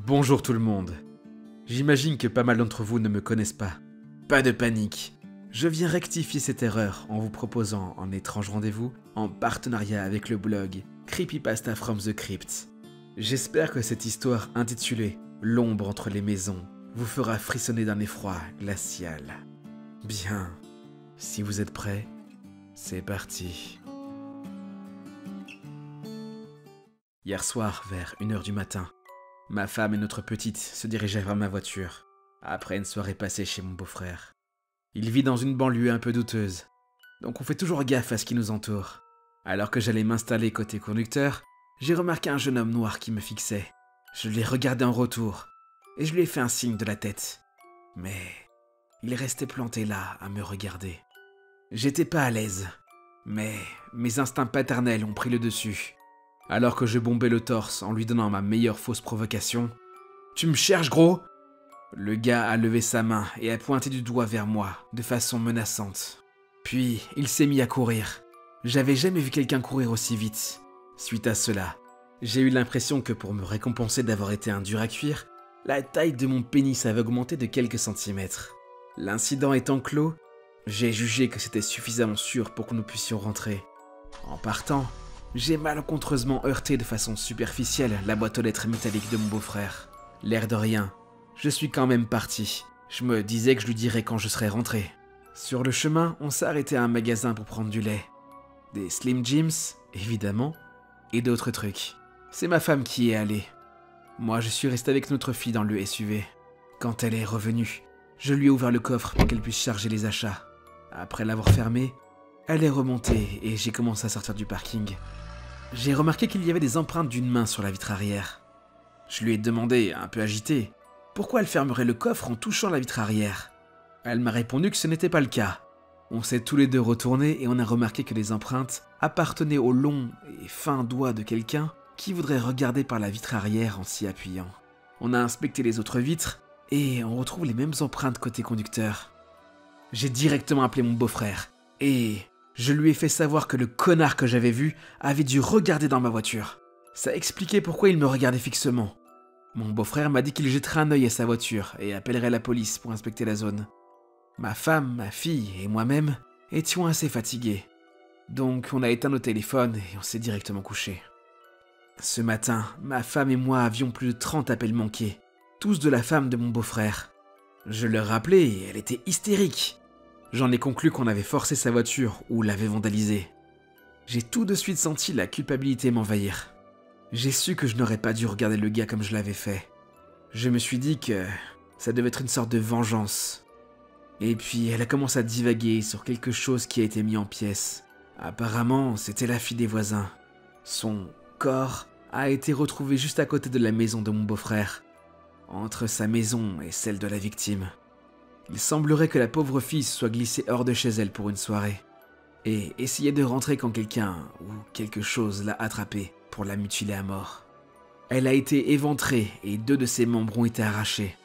Bonjour tout le monde. J'imagine que pas mal d'entre vous ne me connaissent pas. Pas de panique. Je viens rectifier cette erreur en vous proposant un étrange rendez-vous en partenariat avec le blog Creepypasta from the Crypt. J'espère que cette histoire intitulée « L'ombre entre les maisons » vous fera frissonner d'un effroi glacial. Bien, si vous êtes prêts, c'est parti. Hier soir, vers 1h du matin, ma femme et notre petite se dirigeaient vers ma voiture, après une soirée passée chez mon beau-frère. Il vit dans une banlieue un peu douteuse, donc on fait toujours gaffe à ce qui nous entoure. Alors que j'allais m'installer côté conducteur, j'ai remarqué un jeune homme noir qui me fixait. Je l'ai regardé en retour, et je lui ai fait un signe de la tête. Mais il restait planté là, à me regarder. J'étais pas à l'aise, mais mes instincts paternels ont pris le dessus. Alors que je bombais le torse en lui donnant ma meilleure fausse provocation. « Tu me cherches, gros ?» Le gars a levé sa main et a pointé du doigt vers moi, de façon menaçante. Puis, il s'est mis à courir. J'avais jamais vu quelqu'un courir aussi vite. Suite à cela, j'ai eu l'impression que pour me récompenser d'avoir été un dur à cuire, la taille de mon pénis avait augmenté de quelques centimètres. L'incident étant clos, j'ai jugé que c'était suffisamment sûr pour que nous puissions rentrer. En partant, j'ai malencontreusement heurté de façon superficielle la boîte aux lettres métallique de mon beau-frère. L'air de rien, je suis quand même parti. Je me disais que je lui dirais quand je serais rentré. Sur le chemin, on s'est arrêté à un magasin pour prendre du lait. Des Slim Jims, évidemment, et d'autres trucs. C'est ma femme qui y est allée. Moi, je suis resté avec notre fille dans le SUV. Quand elle est revenue, je lui ai ouvert le coffre pour qu'elle puisse charger les achats. Après l'avoir fermé, elle est remontée et j'ai commencé à sortir du parking. J'ai remarqué qu'il y avait des empreintes d'une main sur la vitre arrière. Je lui ai demandé, un peu agité, pourquoi elle fermerait le coffre en touchant la vitre arrière. Elle m'a répondu que ce n'était pas le cas. On s'est tous les deux retournés et on a remarqué que les empreintes appartenaient au long et fin doigt de quelqu'un qui voudrait regarder par la vitre arrière en s'y appuyant. On a inspecté les autres vitres et on retrouve les mêmes empreintes côté conducteur. J'ai directement appelé mon beau-frère et je lui ai fait savoir que le connard que j'avais vu avait dû regarder dans ma voiture. Ça expliquait pourquoi il me regardait fixement. Mon beau-frère m'a dit qu'il jetterait un œil à sa voiture et appellerait la police pour inspecter la zone. Ma femme, ma fille et moi-même étions assez fatigués. Donc on a éteint nos téléphones et on s'est directement couchés. Ce matin, ma femme et moi avions plus de 30 appels manqués, tous de la femme de mon beau-frère. Je leur rappelais et elle était hystérique. J'en ai conclu qu'on avait forcé sa voiture ou l'avait vandalisée. J'ai tout de suite senti la culpabilité m'envahir. J'ai su que je n'aurais pas dû regarder le gars comme je l'avais fait. Je me suis dit que ça devait être une sorte de vengeance. Et puis elle a commencé à divaguer sur quelque chose qui a été mis en pièces. Apparemment, c'était la fille des voisins. Son corps a été retrouvé juste à côté de la maison de mon beau-frère, entre sa maison et celle de la victime. Il semblerait que la pauvre fille se soit glissée hors de chez elle pour une soirée et essayait de rentrer quand quelqu'un ou quelque chose l'a attrapée pour la mutiler à mort. Elle a été éventrée et 2 de ses membres ont été arrachés.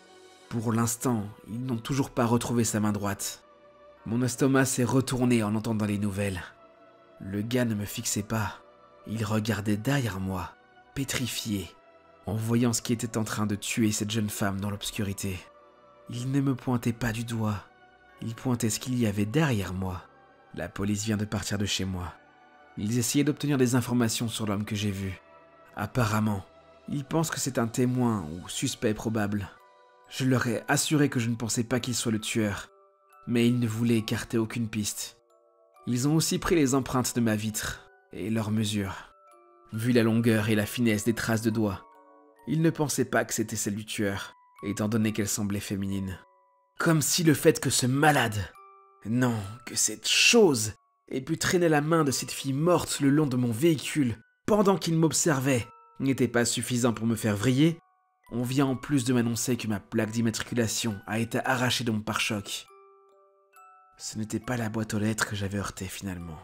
Pour l'instant, ils n'ont toujours pas retrouvé sa main droite. Mon estomac s'est retourné en entendant les nouvelles. Le gars ne me fixait pas. Il regardait derrière moi, pétrifié, en voyant ce qui était en train de tuer cette jeune femme dans l'obscurité. Il ne me pointait pas du doigt. Il pointait ce qu'il y avait derrière moi. La police vient de partir de chez moi. Ils essayaient d'obtenir des informations sur l'homme que j'ai vu. Apparemment, ils pensent que c'est un témoin ou suspect probable. Je leur ai assuré que je ne pensais pas qu'il soit le tueur, mais ils ne voulaient écarter aucune piste. Ils ont aussi pris les empreintes de ma vitre et leurs mesures. Vu la longueur et la finesse des traces de doigts, ils ne pensaient pas que c'était celle du tueur, étant donné qu'elle semblait féminine. Comme si le fait que ce malade, non, que cette chose, ait pu traîner la main de cette fille morte le long de mon véhicule pendant qu'il m'observait n'était pas suffisant pour me faire vriller, on vient en plus de m'annoncer que ma plaque d'immatriculation a été arrachée de mon pare-choc. Ce n'était pas la boîte aux lettres que j'avais heurtée finalement.